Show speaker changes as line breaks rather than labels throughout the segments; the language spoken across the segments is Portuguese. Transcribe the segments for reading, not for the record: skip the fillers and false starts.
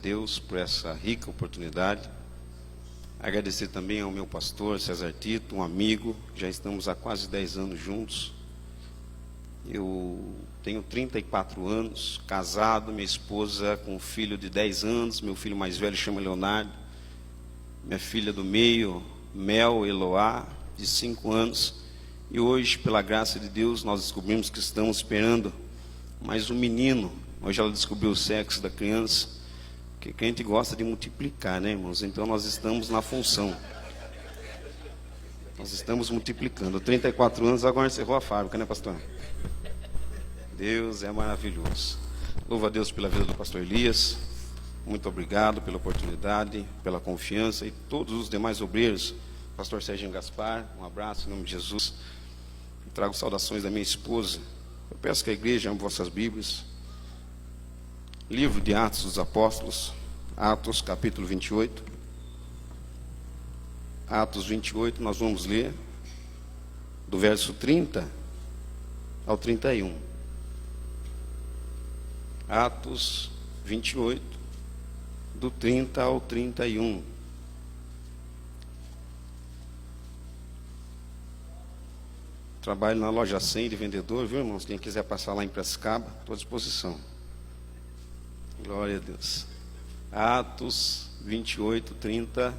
Deus por essa rica oportunidade. Agradecer também ao meu pastor César Tito, um amigo. Já estamos há quase 10 anos juntos. Eu tenho 34 anos, casado, minha esposa com um filho de 10 anos. Meu filho mais velho chama Leonardo. Minha filha do meio, Mel Eloá, de 5 anos. E hoje, pela graça de Deus, nós descobrimos que estamos esperando mais um menino. Hoje ela descobriu o sexo da criança, porque a gente gosta de multiplicar, né, irmãos? Então nós estamos na função. Nós estamos multiplicando. 34 anos, agora encerrou a fábrica, né, pastor? Deus é maravilhoso. Louvo a Deus pela vida do pastor Elias. Muito obrigado pela oportunidade, pela confiança, e todos os demais obreiros. Pastor Sérgio Gaspar, um abraço em nome de Jesus. Trago saudações da minha esposa. Eu peço que a igreja ame vossas Bíblias. Livro de Atos dos Apóstolos, Atos capítulo 28. Atos 28, nós vamos ler do verso 30 ao 31. Atos 28, do 30 ao 31. Trabalho na loja 100 de vendedor, viu, irmãos? Quem quiser passar lá em Piracicaba, estou à disposição. Glória a Deus. Atos 28, 30,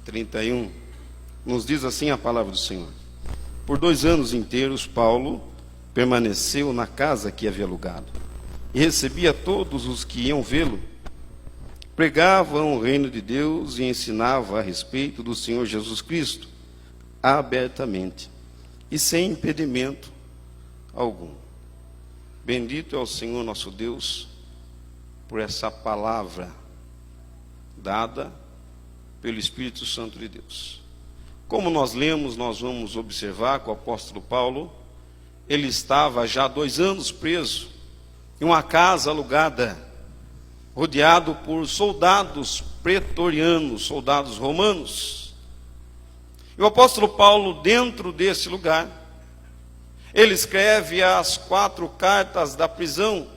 31. Nos diz assim a palavra do Senhor. Por 2 anos inteiros, Paulo permaneceu na casa que havia alugado e recebia todos os que iam vê-lo. Pregava o reino de Deus e ensinava a respeito do Senhor Jesus Cristo abertamente e sem impedimento algum. Bendito é o Senhor nosso Deus por essa palavra dada pelo Espírito Santo de Deus. Como nós lemos, nós vamos observar que o apóstolo Paulo, ele estava já há 2 anos preso em uma casa alugada, rodeado por soldados pretorianos, soldados romanos. E o apóstolo Paulo, dentro desse lugar, ele escreve as 4 cartas da prisão.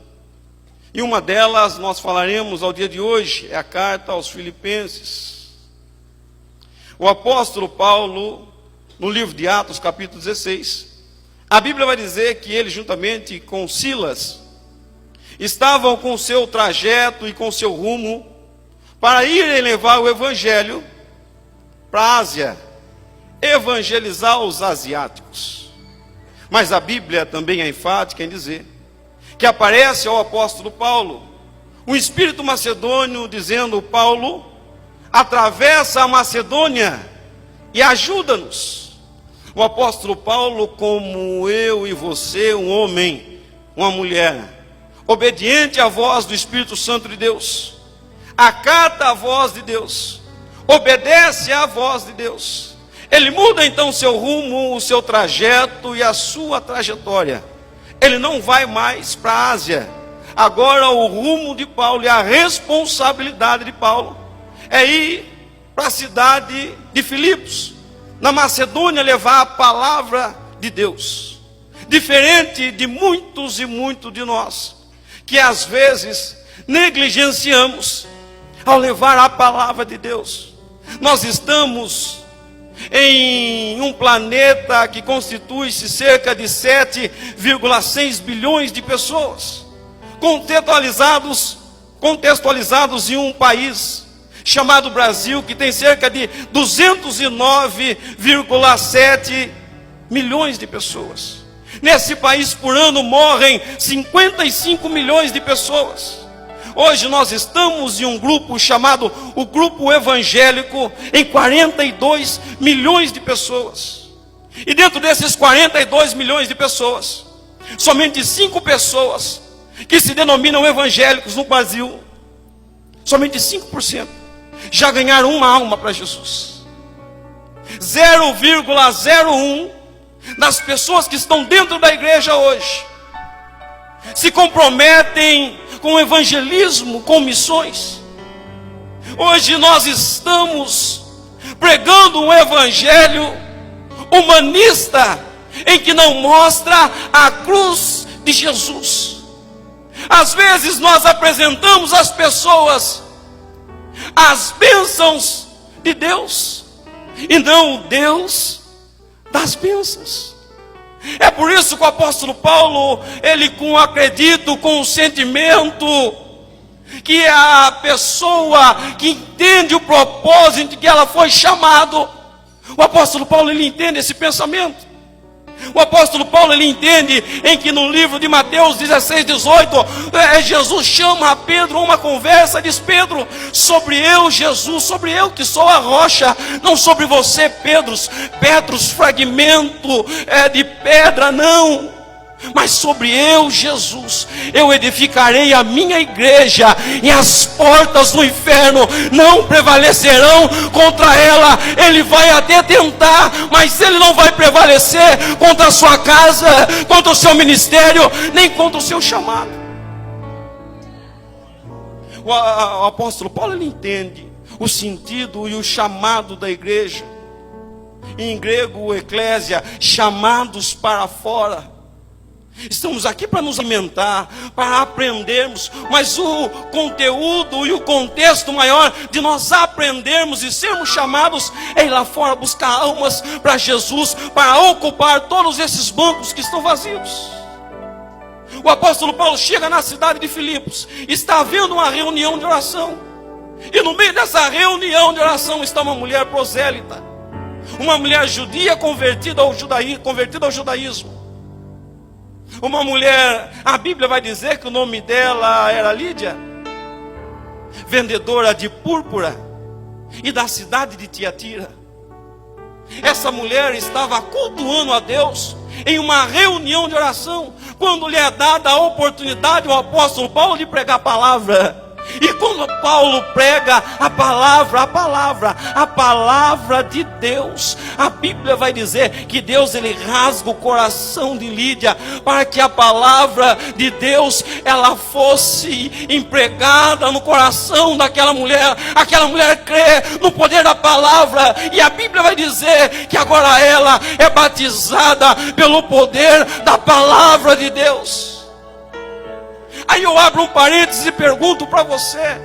E uma delas nós falaremos ao dia de hoje, é a carta aos Filipenses. O apóstolo Paulo, no livro de Atos, capítulo 16, a Bíblia vai dizer que ele, juntamente com Silas, estavam com seu trajeto e com seu rumo para irem levar o evangelho para a Ásia, evangelizar os asiáticos. Mas a Bíblia também é enfática em dizer que aparece ao apóstolo Paulo um espírito macedônio dizendo: Paulo, atravessa a Macedônia e ajuda-nos. O apóstolo Paulo, como eu e você, um homem, uma mulher, obediente à voz do Espírito Santo de Deus, acata a voz de Deus, obedece à voz de Deus. Ele muda então o seu rumo, o seu trajeto e a sua trajetória. Ele não vai mais para a Ásia. Agora o rumo de Paulo e a responsabilidade de Paulo é ir para a cidade de Filipos, na Macedônia, levar a palavra de Deus. Diferente de muitos e muitos de nós, que às vezes negligenciamos ao levar a palavra de Deus. Nós estamos em um planeta que constitui-se cerca de 7,6 bilhões de pessoas, contextualizados em um país chamado Brasil, que tem cerca de 209,7 milhões de pessoas. Nesse país, por ano, morrem 55 milhões de pessoas. Hoje nós estamos em um grupo chamado o Grupo Evangélico, em 42 milhões de pessoas. E dentro desses 42 milhões de pessoas, somente 5 pessoas que se denominam evangélicos no Brasil, somente 5% já ganharam uma alma para Jesus. 0,01 das pessoas que estão dentro da igreja hoje se comprometem com evangelismo, com missões. Hoje nós estamos pregando um evangelho humanista, em que não mostra a cruz de Jesus. Às vezes nós apresentamos às pessoas as bênçãos de Deus, e não o Deus das bênçãos. É por isso que o apóstolo Paulo, ele acredito com o sentimento, que é a pessoa que entende o propósito que ela foi chamado. O apóstolo Paulo, ele entende esse pensamento. O apóstolo Paulo, ele entende em que no livro de Mateus 16, 18, Jesus chama a Pedro a uma conversa, diz: Pedro, sobre eu, Jesus, sobre eu que sou a rocha, não sobre você, Petros, fragmento de pedra, não. Mas sobre eu, Jesus, eu edificarei a minha igreja, e as portas do inferno não prevalecerão contra ela. Ele vai até tentar, mas ele não vai prevalecer contra a sua casa, contra o seu ministério, nem contra o seu chamado. O apóstolo Paulo, ele entende o sentido e o chamado da igreja. Em grego, eclésia, chamados para fora. Estamos aqui para nos alimentar, para aprendermos, mas o conteúdo e o contexto maior de nós aprendermos e sermos chamados é ir lá fora buscar almas para Jesus, para ocupar todos esses bancos que estão vazios. O apóstolo Paulo chega na cidade de Filipos, está havendo uma reunião de oração, e no meio dessa reunião de oração está uma mulher prosélita, uma mulher judia convertida ao judaísmo. Uma mulher, a Bíblia vai dizer que o nome dela era Lídia, vendedora de púrpura, e da cidade de Tiatira. Essa mulher estava cultuando a Deus em uma reunião de oração, quando lhe é dada a oportunidade ao apóstolo Paulo de pregar a palavra. E quando Paulo prega a palavra de Deus, a Bíblia vai dizer que Deus, ele rasga o coração de Lídia, para que a palavra de Deus, ela fosse empregada no coração daquela mulher. Aquela mulher crê no poder da palavra, e a Bíblia vai dizer que agora ela é batizada pelo poder da palavra de Deus. Aí eu abro um parênteses e pergunto para você: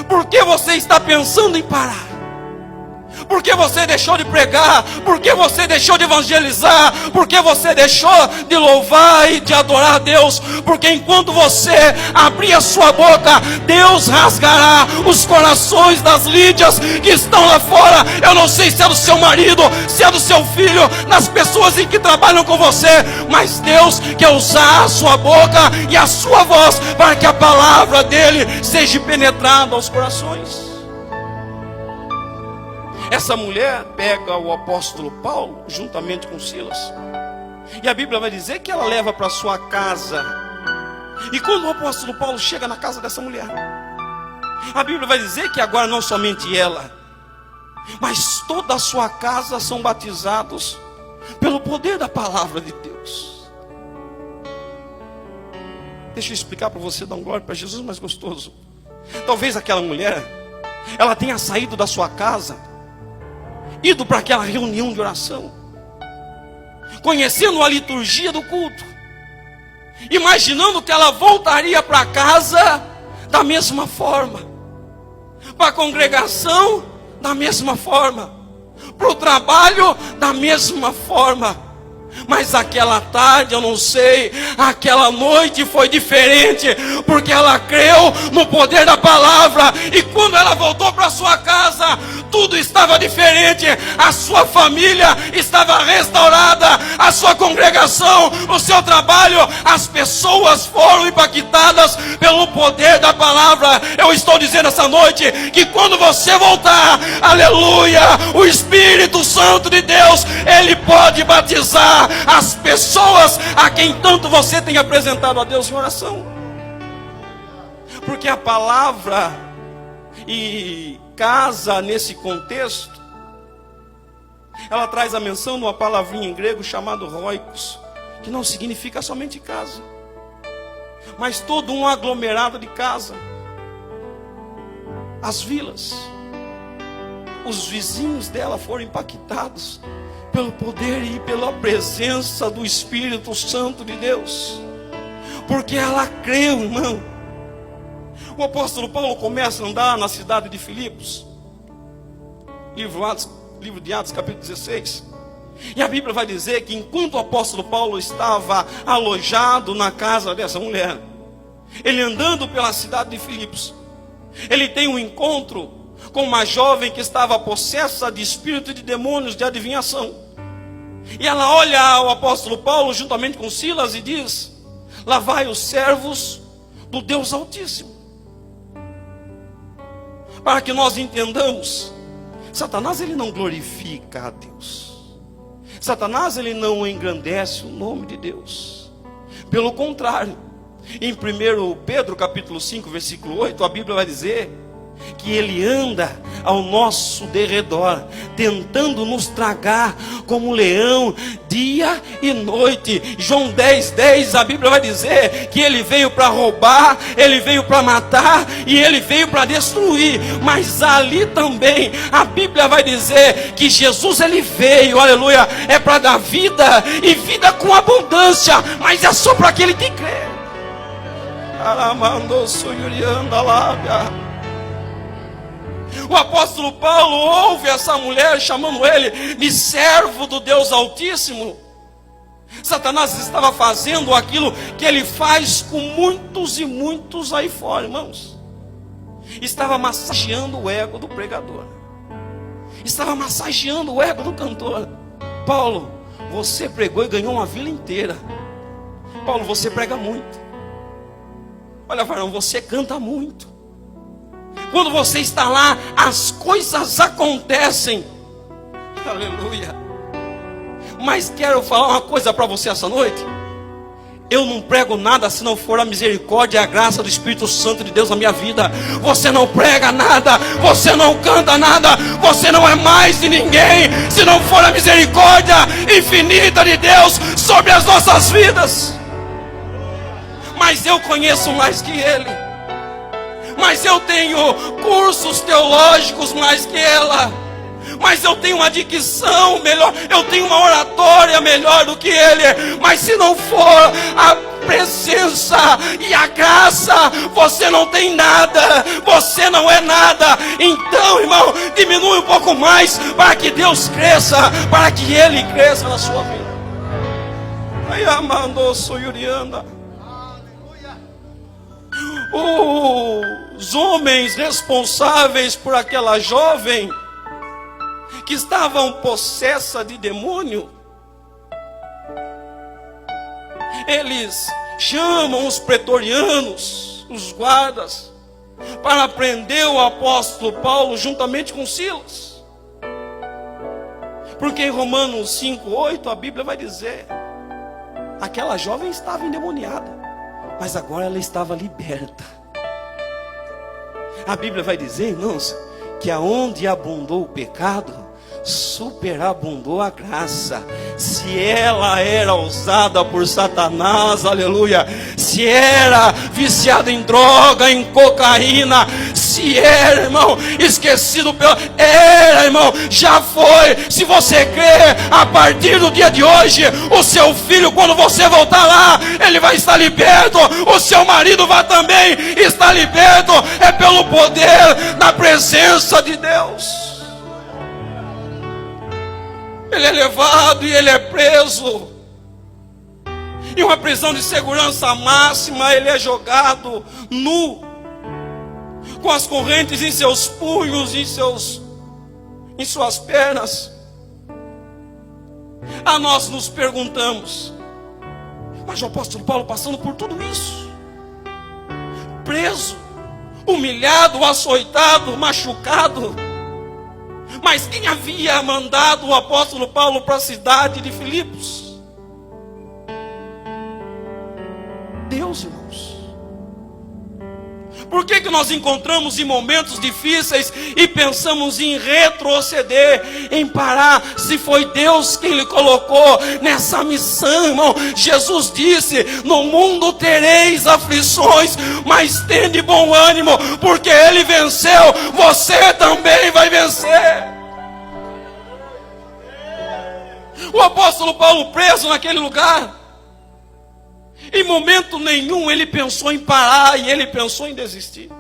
por que você está pensando em parar? Por que você deixou de pregar? Por que você deixou de evangelizar? Por que você deixou de louvar e de adorar a Deus? Porque enquanto você abrir a sua boca, Deus rasgará os corações das Lídias que estão lá fora. Eu não sei se é do seu marido, se é do seu filho, das pessoas em que trabalham com você, mas Deus quer usar a sua boca e a sua voz para que a palavra dele seja penetrada aos corações. Essa mulher pega o apóstolo Paulo juntamente com Silas, e a Bíblia vai dizer que ela leva para sua casa. E quando o apóstolo Paulo chega na casa dessa mulher, a Bíblia vai dizer que agora não somente ela, mas toda a sua casa são batizados pelo poder da palavra de Deus. Deixa eu explicar para você, dar um glória para Jesus mais gostoso. Talvez aquela mulher, ela tenha saído da sua casa, ido para aquela reunião de oração, conhecendo a liturgia do culto, imaginando que ela voltaria para casa da mesma forma, para a congregação da mesma forma, para o trabalho da mesma forma. Mas aquela tarde, eu não sei, aquela noite foi diferente, porque ela creu no poder da palavra, e quando ela voltou para sua casa, tudo estava diferente. A sua família estava restaurada, a sua congregação, o seu trabalho, as pessoas foram impactadas pelo poder da palavra. Eu estou dizendo essa noite que quando você voltar, aleluia, o Espírito Santo de Deus, ele pode batizar as pessoas a quem tanto você tem apresentado a Deus em oração. Porque a palavra e casa nesse contexto, ela traz a menção de uma palavrinha em grego chamada roikos, que não significa somente casa, mas todo um aglomerado de casa. As vilas, os vizinhos dela foram impactados pelo poder e pela presença do Espírito Santo de Deus. porque ela creu, irmão. O apóstolo Paulo começa a andar na cidade de Filipos, livro de Atos, capítulo 16. E a Bíblia vai dizer que enquanto o apóstolo Paulo estava alojado na casa dessa mulher, ele andando pela cidade de Filipos, ele tem um encontro com uma jovem que estava possessa de espírito de demônios de adivinhação. E ela olha o apóstolo Paulo juntamente com Silas e diz: lá vai os servos do Deus Altíssimo. Para que nós entendamos, Satanás ele não glorifica a Deus. Satanás ele não engrandece o nome de Deus. Pelo contrário, em 1 Pedro capítulo 5, versículo 8, a Bíblia vai dizer que ele anda ao nosso derredor, tentando nos tragar como leão, dia e noite. João 10:10, a Bíblia vai dizer que ele veio para roubar, ele veio para matar e ele veio para destruir. Mas ali também a Bíblia vai dizer que Jesus ele veio, aleluia, é para dar vida e vida com abundância, mas é só para aquele que crê. O apóstolo Paulo ouve essa mulher chamando ele de servo do Deus Altíssimo. Satanás estava fazendo aquilo que ele faz com muitos e muitos aí fora, irmãos. Estava massageando o ego do pregador. Estava massageando o ego do cantor. Paulo, você pregou e ganhou uma vila inteira. Paulo, você prega muito. Olha, varão, você canta muito. Quando você está lá, as coisas acontecem. Aleluia. Mas quero falar uma coisa para você essa noite. Eu não prego nada se não for a misericórdia e a graça do Espírito Santo de Deus na minha vida. Você não prega nada, você não canta nada, você não é mais de ninguém se não for a misericórdia infinita de Deus sobre as nossas vidas. Mas eu conheço mais que Ele. Mas eu tenho cursos teológicos mais que ela. Mas eu tenho uma dicção melhor, eu tenho uma oratória melhor do que ele. Mas se não for a presença e a graça, você não tem nada, você não é nada. Então, irmão, diminui um pouco mais para que Deus cresça, para que Ele cresça na sua vida. Aí, amando, sou Yurianda. Os homens responsáveis por aquela jovem que estavam possessa de demônio, eles chamam os pretorianos, os guardas, para prender o apóstolo Paulo juntamente com Silas. Porque em Romanos 5:8 a Bíblia vai dizer: aquela jovem estava endemoniada, mas agora ela estava liberta. A Bíblia vai dizer, irmãos, que aonde abundou o pecado, superabundou a graça. Se ela era usada por Satanás, aleluia, se era viciada em droga, em cocaína, se era, irmão, esquecido pelo... Era, irmão, já foi. Se você crê, a partir do dia de hoje, o seu filho, quando você voltar lá, ele vai estar liberto. O seu marido vai também estar liberto. É pelo poder, na presença de Deus. Ele é levado e ele é preso. Em uma prisão de segurança máxima, ele é jogado nu, com as correntes em seus punhos, em suas pernas. A nós nos perguntamos: mas o apóstolo Paulo passando por tudo isso, preso, humilhado, açoitado, machucado, mas quem havia mandado o apóstolo Paulo para a cidade de Filipos? Deus, irmãos. Por que nós encontramos em momentos difíceis e pensamos em retroceder, em parar, se foi Deus quem lhe colocou nessa missão, irmão? Jesus disse: no mundo tereis aflições, mas tende bom ânimo, porque Ele venceu, você também vai vencer. O apóstolo Paulo preso naquele lugar, Em momento nenhum ele pensou em parar e ele pensou em desistir.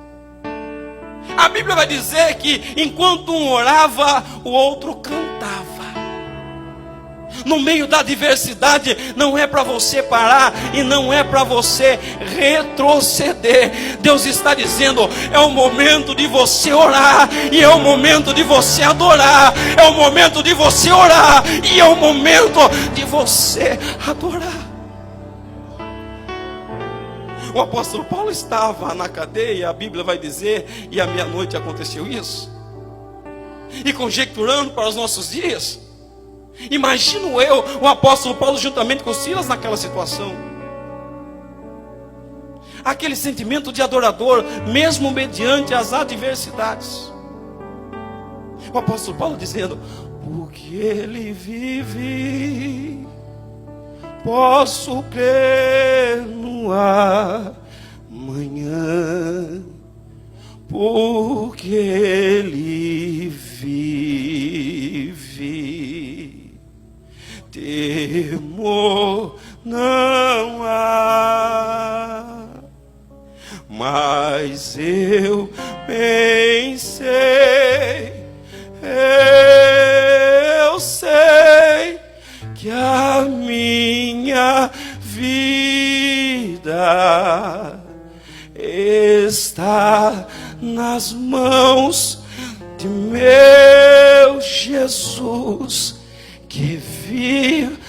A Bíblia vai dizer que enquanto um orava, o outro cantava. No meio da adversidade, não é para você parar e não é para você retroceder. Deus está dizendo: é o momento de você orar e é o momento de você adorar. É o momento de você orar e é o momento de você adorar. O apóstolo Paulo estava na cadeia, a Bíblia vai dizer, e à meia-noite aconteceu isso. E conjecturando para os nossos dias, imagino eu, o apóstolo Paulo juntamente com Silas naquela situação. Aquele sentimento de adorador, mesmo mediante as adversidades. O apóstolo Paulo dizendo: porque ele vive, posso crer no amanhã, porque ele vive, temor não há, mas eu bem sei, eu sei que a minha vida está nas mãos de meu Jesus, que vive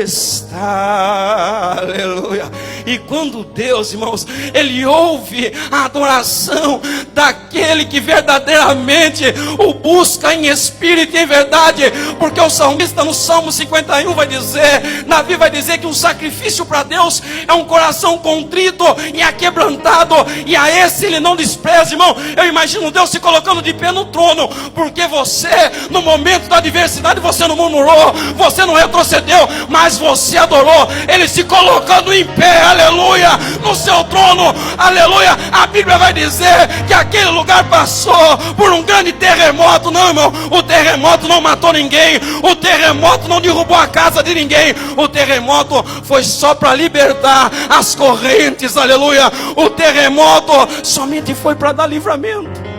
está. Aleluia. E quando Deus, irmãos, Ele ouve a adoração daquele que verdadeiramente o busca em espírito e em verdade, porque o salmista no Salmo 51 vai dizer, Davi vai dizer que um sacrifício para Deus é um coração contrito e aquebrantado, e a esse Ele não despreza, irmão. Eu imagino Deus se colocando de pé no trono, porque você, no momento da adversidade, você não murmurou, você não retrocedeu, mas você adorou. Ele se colocando em pé, aleluia, no seu trono, aleluia. A Bíblia vai dizer que aquele lugar passou por um grande terremoto. Não, irmão, o terremoto não matou ninguém, o terremoto não derrubou a casa de ninguém, o terremoto foi só para libertar as correntes, aleluia. O terremoto somente foi para dar livramento.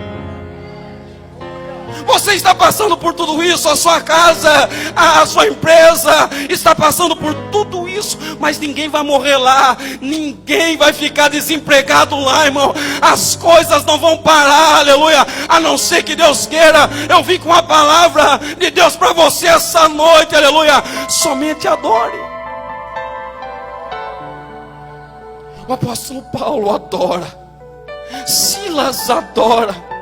Você está passando por tudo isso, a sua casa, a sua empresa está passando por tudo isso, mas ninguém vai morrer lá, ninguém vai ficar desempregado lá, irmão. As coisas não vão parar, aleluia, a não ser que Deus queira. Eu vim com a palavra de Deus para você essa noite, aleluia. Somente adore. O apóstolo Paulo adora, Silas adora.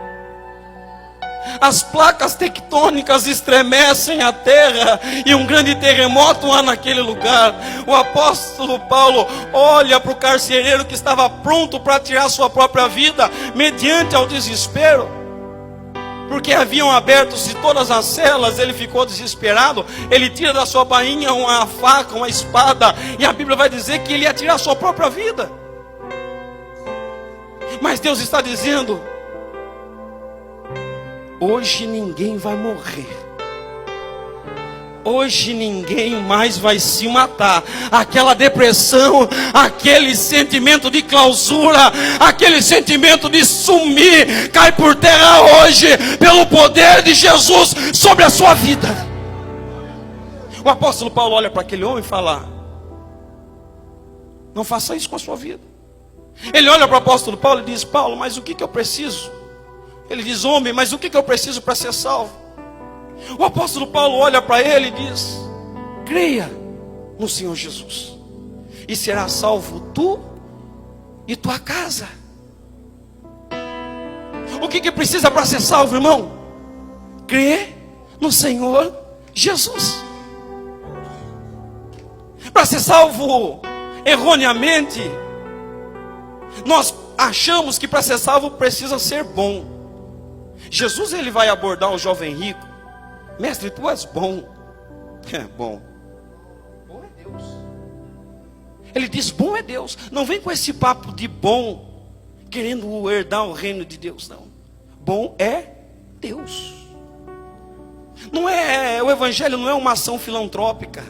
As placas tectônicas estremecem a terra e um grande terremoto há naquele lugar. O apóstolo Paulo olha para o carcereiro que estava pronto para tirar sua própria vida, mediante ao desespero, porque haviam aberto-se todas as celas. Ele ficou desesperado, ele tira da sua bainha uma faca, uma espada, e a Bíblia vai dizer que ele ia tirar sua própria vida. Mas Deus está dizendo: hoje ninguém vai morrer. Hoje ninguém mais vai se matar. Aquela depressão, aquele sentimento de clausura, aquele sentimento de sumir, cai por terra hoje, pelo poder de Jesus sobre a sua vida. O apóstolo Paulo olha para aquele homem e fala: não faça isso com a sua vida. Ele olha para o apóstolo Paulo e diz: Paulo, mas o que eu preciso? Ele diz: homem, mas o que eu preciso para ser salvo? O apóstolo Paulo olha para ele e diz: creia no Senhor Jesus, e será salvo tu e tua casa. O que precisa para ser salvo, irmão? Crer no Senhor Jesus. Para ser salvo erroneamente, nós achamos que para ser salvo precisa ser bom. Jesus, ele vai abordar o jovem rico: mestre, tu és bom. Bom. Bom é Deus. Ele diz: bom é Deus. Não vem com esse papo de bom, querendo herdar o reino de Deus, não. Bom é Deus. Não é, o evangelho não é uma ação filantrópica.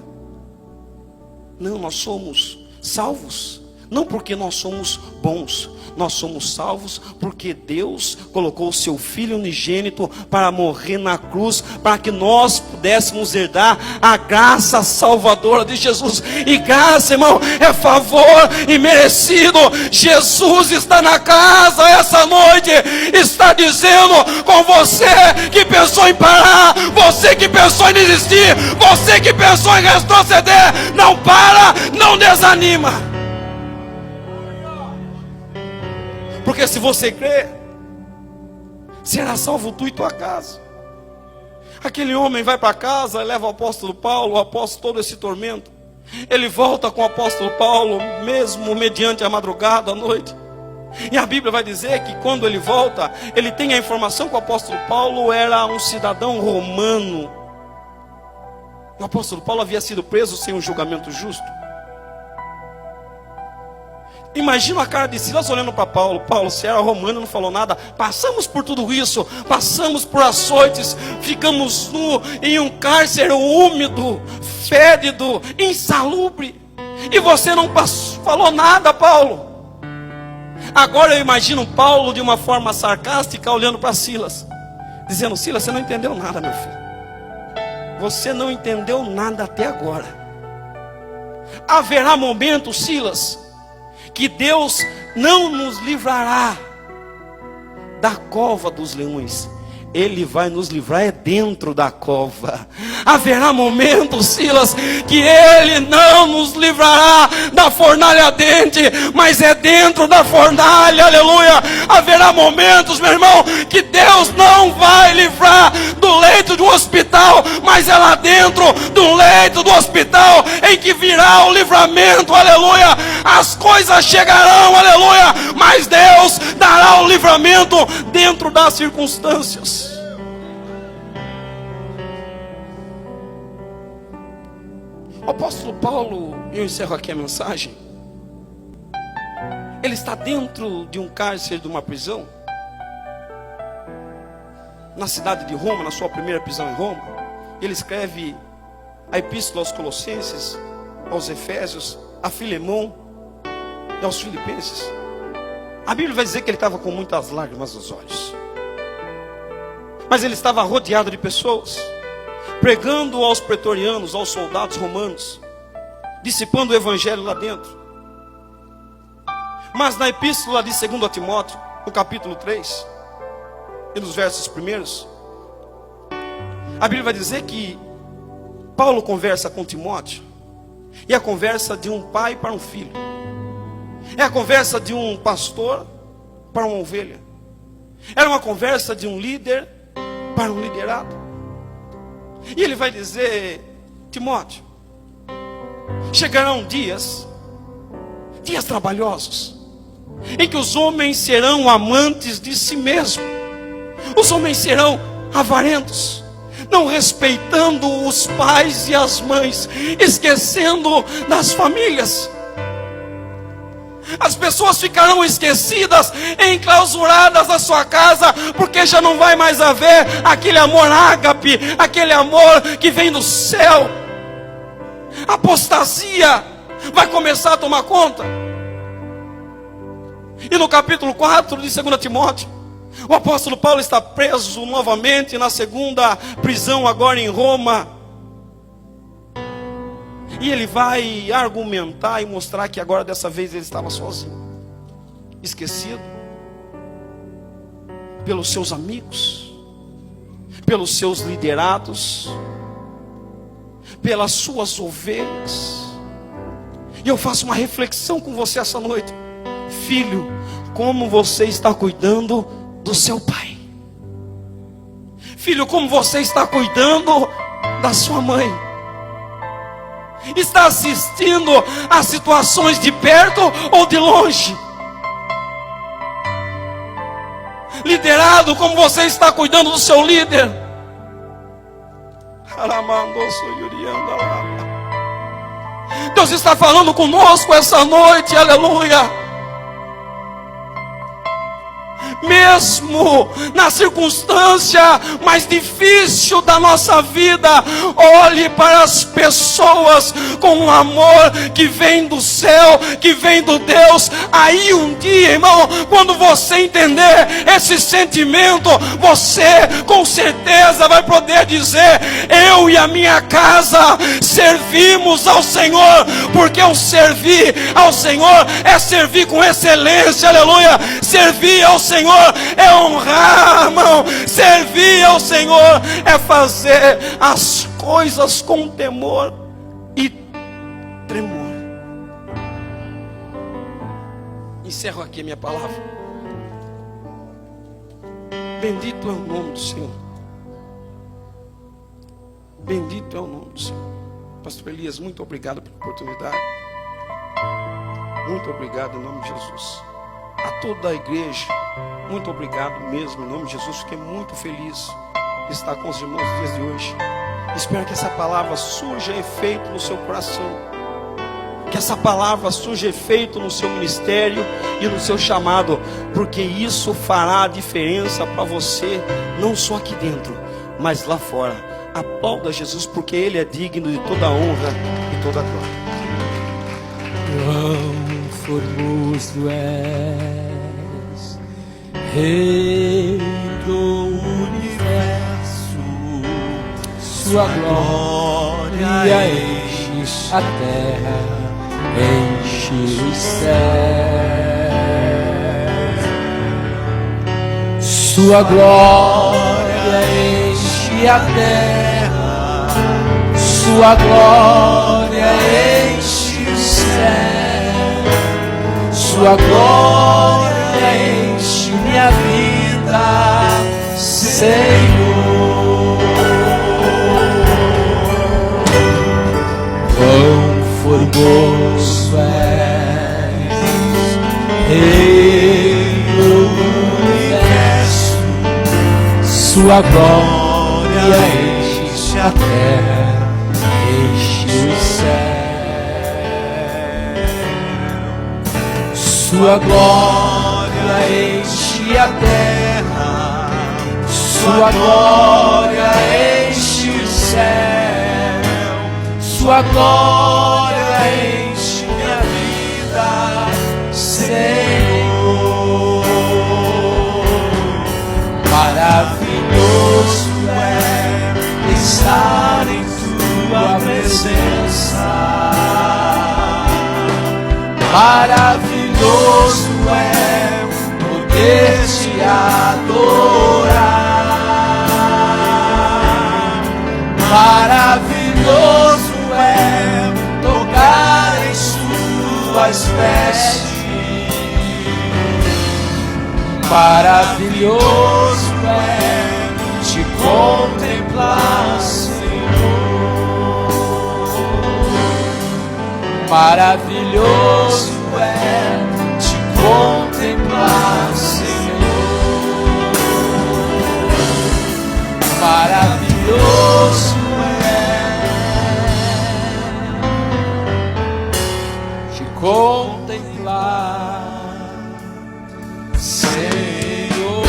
Não, nós somos salvos, não porque nós somos bons. Nós somos salvos porque Deus colocou o seu Filho unigênito para morrer na cruz, para que nós pudéssemos herdar a graça salvadora de Jesus. E graça, irmão, é favor imerecido. Jesus está na casa essa noite, está dizendo com você que pensou em parar, você que pensou em desistir, você que pensou em retroceder, não para, não desanima. Porque se você crer, será salvo tu e tua casa. Aquele homem vai para casa, leva o apóstolo Paulo, o apóstolo todo esse tormento. Ele volta com o apóstolo Paulo, mesmo mediante a madrugada, à noite. E a Bíblia vai dizer que quando ele volta, ele tem a informação que o apóstolo Paulo era um cidadão romano. O apóstolo Paulo havia sido preso sem um julgamento justo. Imagina a cara de Silas olhando para Paulo. Paulo, você era romano, não falou nada. Passamos por tudo isso, passamos por açoites, ficamos em um cárcere úmido, fédido, insalubre. E você não falou nada, Paulo. Agora eu imagino Paulo de uma forma sarcástica olhando para Silas, dizendo: Silas, você não entendeu nada, meu filho. Você não entendeu nada até agora. Haverá momentos, Silas, que Deus não nos livrará da cova dos leões. Ele vai nos livrar dentro da cova. Haverá momentos, Silas, que Ele não nos livrará da fornalha ardente, mas é dentro da fornalha, aleluia. Haverá momentos, meu irmão, que Deus não vai livrar do leito do hospital, mas é lá dentro do leito do hospital em que virá o livramento, aleluia. As coisas chegarão, aleluia, mas Deus dará o livramento dentro das circunstâncias. O apóstolo Paulo, eu encerro aqui a mensagem, ele está dentro de um cárcere, de uma prisão, na cidade de Roma, na sua primeira prisão em Roma. Ele escreve a epístola aos Colossenses, aos Efésios, a Filemão e aos Filipenses. A Bíblia vai dizer que ele estava com muitas lágrimas nos olhos, mas ele estava rodeado de pessoas, pregando aos pretorianos, aos soldados romanos, dissipando o evangelho lá dentro. Mas na epístola de 2 Timóteo, no capítulo 3, e nos versos primeiros, a Bíblia vai dizer que Paulo conversa com Timóteo, e a conversa de um pai para um filho, é a conversa de um pastor para uma ovelha, era uma conversa de um líder para um liderado. E ele vai dizer: Timóteo, chegarão dias trabalhosos, em que os homens serão amantes de si mesmos, os homens serão avarentos, não respeitando os pais e as mães, esquecendo das famílias. As pessoas ficarão esquecidas, enclausuradas na sua casa, porque já não vai mais haver aquele amor ágape, aquele amor que vem do céu. A apostasia vai começar a tomar conta. E no capítulo 4 de 2 Timóteo, o apóstolo Paulo está preso novamente na segunda prisão, agora em Roma. E ele vai argumentar e mostrar que agora dessa vez ele estava sozinho, esquecido pelos seus amigos, pelos seus liderados, pelas suas ovelhas. E eu faço uma reflexão com você essa noite. Filho, como você está cuidando do seu pai? Filho, como você está cuidando da sua mãe? Está assistindo a situações de perto ou de longe? Liderado, como você está cuidando do seu líder? Deus está falando conosco essa noite, aleluia.
mesmo na circunstância mais difícil da nossa vida, olhe para as pessoas com um amor que vem do céu, que vem do Deus. Aí um dia, irmão, quando você entender esse sentimento, você com certeza vai poder dizer: eu e a minha casa servimos ao Senhor, porque o servir ao Senhor é servir com excelência, aleluia. Servir ao Senhor é honrar, irmão. Servir ao Senhor é fazer as coisas com temor e tremor. Encerro aqui a minha palavra. Bendito é o nome do Senhor. Bendito é o nome do Senhor. Pastor Elias, muito obrigado pela oportunidade. Muito obrigado em nome de Jesus. A toda a igreja, muito obrigado mesmo em nome de Jesus. Fiquei muito feliz de estar com os irmãos nos dias de hoje. Espero que essa palavra surja efeito no seu coração, que essa palavra surja efeito no seu ministério e no seu chamado, porque isso fará a diferença para você, não só aqui dentro, mas lá fora. Aplauda Jesus, porque Ele é digno de toda a honra e toda a glória.
Quão formoso és, Rei do universo, sua glória enche a terra, enche os céus. Sua glória enche a terra, sua glória enche os céus. Sua glória enche minha vida, Senhor. Quão formoso és, Rei do universo, sua glória enche a terra, enche os céus. Sua glória enche a terra, sua glória enche o céu. Sua glória enche minha vida, Senhor. Maravilhoso é estar em tua presença. Maravilhoso é poder te adorar. Maravilhoso é tocar em suas vestes. Maravilhoso é te contemplar, Senhor. Maravilhoso é te contemplar, Senhor. Maravilhoso é te contemplar, Senhor.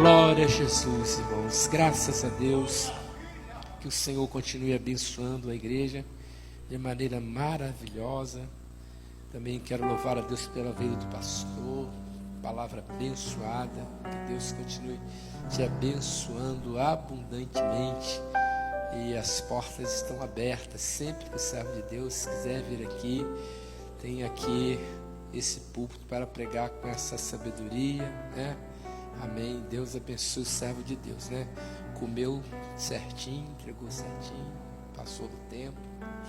Glória a Jesus, irmãos. Graças a Deus. Que o Senhor continue abençoando a igreja de maneira maravilhosa. Também quero louvar a Deus pela vida do pastor, palavra abençoada. Que Deus continue te abençoando abundantemente. E as portas estão abertas. Sempre que o servo de Deus quiser vir aqui, tem aqui esse púlpito para pregar com essa sabedoria, né? Amém. Deus abençoe o servo de Deus, né? Comeu certinho, entregou certinho, passou do tempo,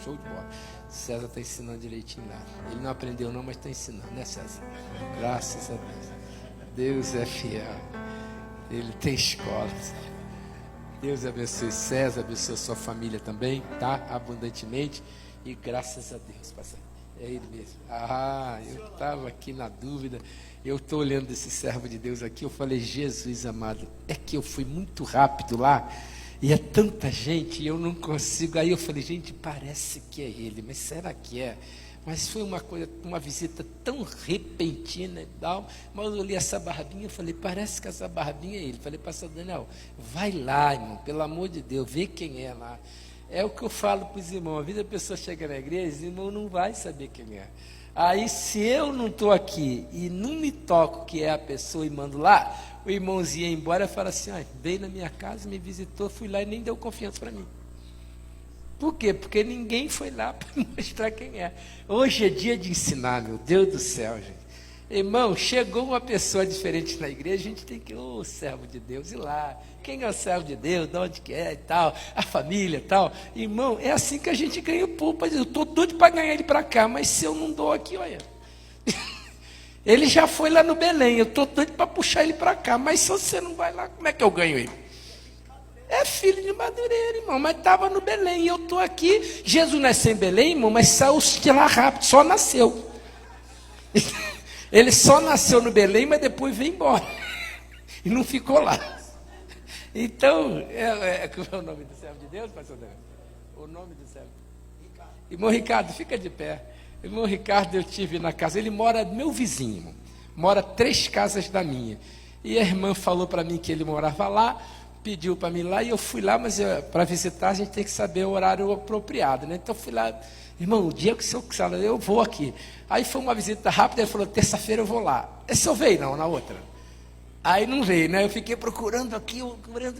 show de bola. César está ensinando direitinho lá. Ele não aprendeu não, mas está ensinando, né, César? Graças a Deus. Deus é fiel. Ele tem escola. Deus abençoe César, abençoe sua família também, tá? Abundantemente. E graças a Deus, pastor. É ele mesmo. Ah, eu estava aqui na dúvida. Eu estou olhando esse servo de Deus aqui. Eu falei, Jesus amado, é que eu fui muito rápido lá. E é tanta gente, e eu não consigo. Aí eu falei, gente, parece que é ele, mas será que é? Mas foi uma visita tão repentina e tal. Mas eu olhei essa barbinha e falei, parece que essa barbinha é ele. Falei, pastor Daniel, vai lá, irmão, pelo amor de Deus, vê quem é lá. É o que eu falo para os irmãos, às vezes a pessoa chega na igreja, o irmão não vai saber quem é. Aí se eu não estou aqui e não me toco que é a pessoa e mando lá, o irmãozinho ia embora e fala assim, veio na minha casa, me visitou, fui lá e nem deu confiança para mim. Por quê? Porque ninguém foi lá para mostrar quem é. Hoje é dia de ensinar, meu Deus do céu, gente. Irmão, chegou uma pessoa diferente na igreja, a gente tem que, servo de Deus, ir lá. Quem é o servo de Deus, de onde que é e tal, a família e tal. Irmão, é assim que a gente ganha o púlpito. Eu estou doido para ganhar ele para cá, mas se eu não dou aqui, olha. Ele já foi lá no Belém, eu estou doido para puxar ele para cá, mas se você não vai lá, como é que eu ganho ele? É filho de Madureira, irmão, mas estava no Belém, e eu estou aqui. Jesus nasceu em Belém, irmão, mas saiu de lá rápido, só nasceu. Ele só nasceu no Belém, mas depois veio embora. E não ficou lá. Então, como é o nome do servo de Deus, pastor Daniel? O nome do servo? Ricardo. Irmão Ricardo, fica de pé. Irmão Ricardo, eu tive na casa, ele mora, meu vizinho, irmão, mora 3 casas da minha. E a irmã falou para mim que ele morava lá, pediu para mim ir lá, e eu fui lá, mas para visitar a gente tem que saber o horário apropriado, né? Então eu fui lá, irmão, o dia que o senhor quiser, eu vou aqui. Aí foi uma visita rápida, ele falou, terça-feira eu vou lá. Esse eu veio, não, na outra. Aí não veio, né? Eu fiquei procurando aqui,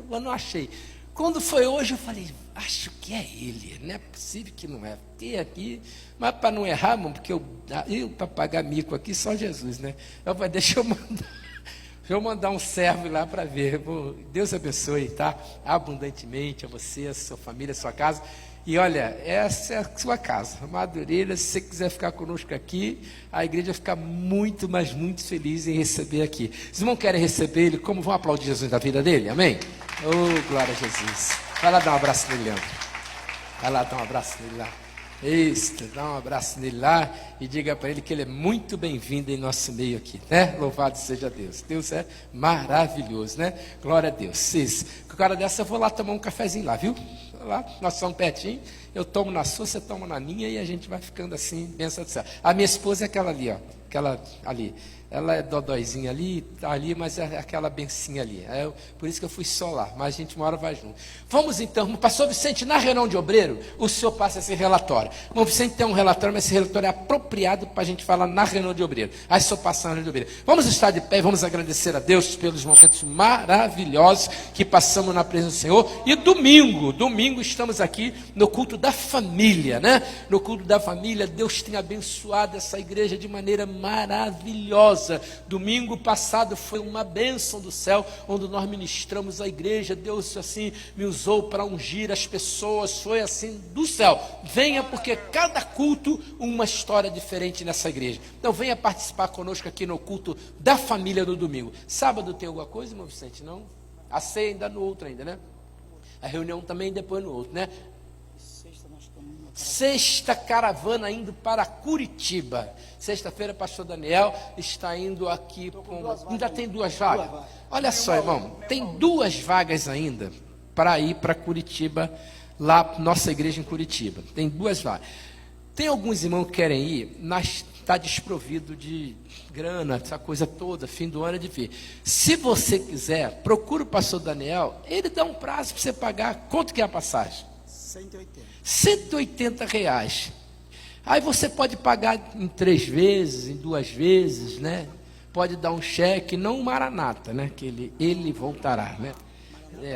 mas não achei. Quando foi hoje, eu falei, acho que é ele, não é possível que não é. Fiquei aqui, mas para não errar, irmão, porque eu para pagar mico aqui, só Jesus, né? Eu falei, deixa eu mandar um servo lá para ver. Deus abençoe, tá? Abundantemente a você, a sua família, a sua casa. E olha, essa é a sua casa, Madureira. Se você quiser ficar conosco aqui, a igreja fica muito, mas muito feliz em receber aqui. Vocês não querem receber ele? Como vão aplaudir Jesus na vida dele? Amém? Oh, glória a Jesus. Vai lá dar um abraço nele, Leandro. Vai lá dar um abraço nele lá. Isso, dá um abraço nele lá e diga para ele que ele é muito bem-vindo em nosso meio aqui, né? Louvado seja Deus. Deus é maravilhoso, né? Glória a Deus. Isso. Com a cara dessa eu vou lá tomar um cafezinho lá, viu? Lá, nós somos pertinho, eu tomo na sua, você toma na minha e a gente vai ficando assim, benção do céu. A minha esposa é aquela ali, ó, aquela ali. Ela é dodóizinha ali, tá ali, mas é aquela bencinha ali. Por isso que eu fui só lá, mas a gente uma hora vai junto. Vamos então, pastor Vicente, na reunião de obreiro, o senhor passa esse relatório. O Vicente tem um relatório, mas esse relatório é apropriado para a gente falar na reunião de obreiro. Aí o senhor passa na reunião de obreiro. Vamos estar de pé e vamos agradecer a Deus pelos momentos maravilhosos que passamos na presença do Senhor. E domingo estamos aqui no culto da família, né? No culto da família, Deus tem abençoado essa igreja de maneira maravilhosa. Domingo passado foi uma bênção do céu, onde nós ministramos a igreja. Deus assim me usou para ungir as pessoas, foi assim do céu. Venha, porque cada culto uma história diferente nessa igreja. Então venha participar conosco aqui no culto da família no domingo. Sábado tem alguma coisa, irmão Vicente? Não? A ceia ainda no outro ainda, né? A reunião também depois no outro, né? Sexta caravana indo para Curitiba. Sexta-feira, pastor Daniel está indo aqui. Ainda tem 2 vagas. Olha só, irmão, tem 2 vagas ainda para ir para Curitiba, lá nossa igreja em Curitiba. Tem 2 vagas. Tem alguns irmãos que querem ir, mas está desprovido de grana, essa coisa toda, fim do ano é difícil. Se você quiser, procura o pastor Daniel, ele dá um prazo para você pagar. Quanto que é a passagem? 180 reais. Aí você pode pagar em 3 vezes, em 2 vezes, né? Pode dar um cheque, não um Maranata, né? Que ele voltará, né?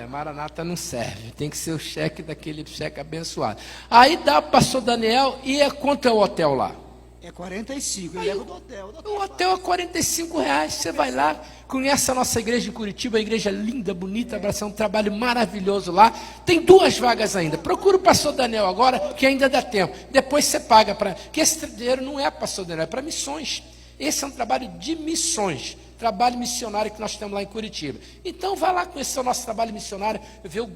Maranata não serve, tem que ser o cheque daquele cheque abençoado. Aí dá para o pastor Daniel, e quanto é o hotel lá?
É 45, eu levo do hotel.
O hotel é 45 reais, você vai lá, conhece a nossa igreja em Curitiba, a igreja linda, bonita, abraçar um trabalho maravilhoso lá. Tem 2 vagas ainda, procura o pastor Daniel agora, que ainda dá tempo. Depois você paga, porque esse dinheiro não é pastor Daniel, é para missões. Esse é um trabalho de missões, trabalho missionário que nós temos lá em Curitiba. Então vá lá conhecer o nosso trabalho missionário, ver o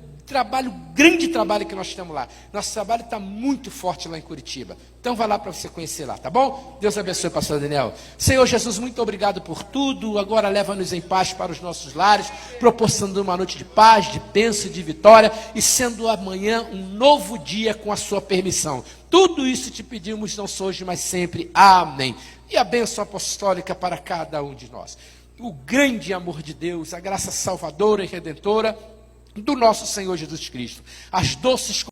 grande trabalho que nós temos lá. Nosso trabalho está muito forte lá em Curitiba. Então vá lá para você conhecer lá, tá bom? Deus abençoe, pastor Daniel. Senhor Jesus, muito obrigado por tudo. Agora leva-nos em paz para os nossos lares, proporcionando uma noite de paz, de bênção e de vitória, e sendo amanhã um novo dia com a sua permissão. Tudo isso te pedimos, não só hoje, mas sempre. Amém. E a bênção apostólica para cada um de nós. O grande amor de Deus, a graça salvadora e redentora do nosso Senhor Jesus Cristo, as doces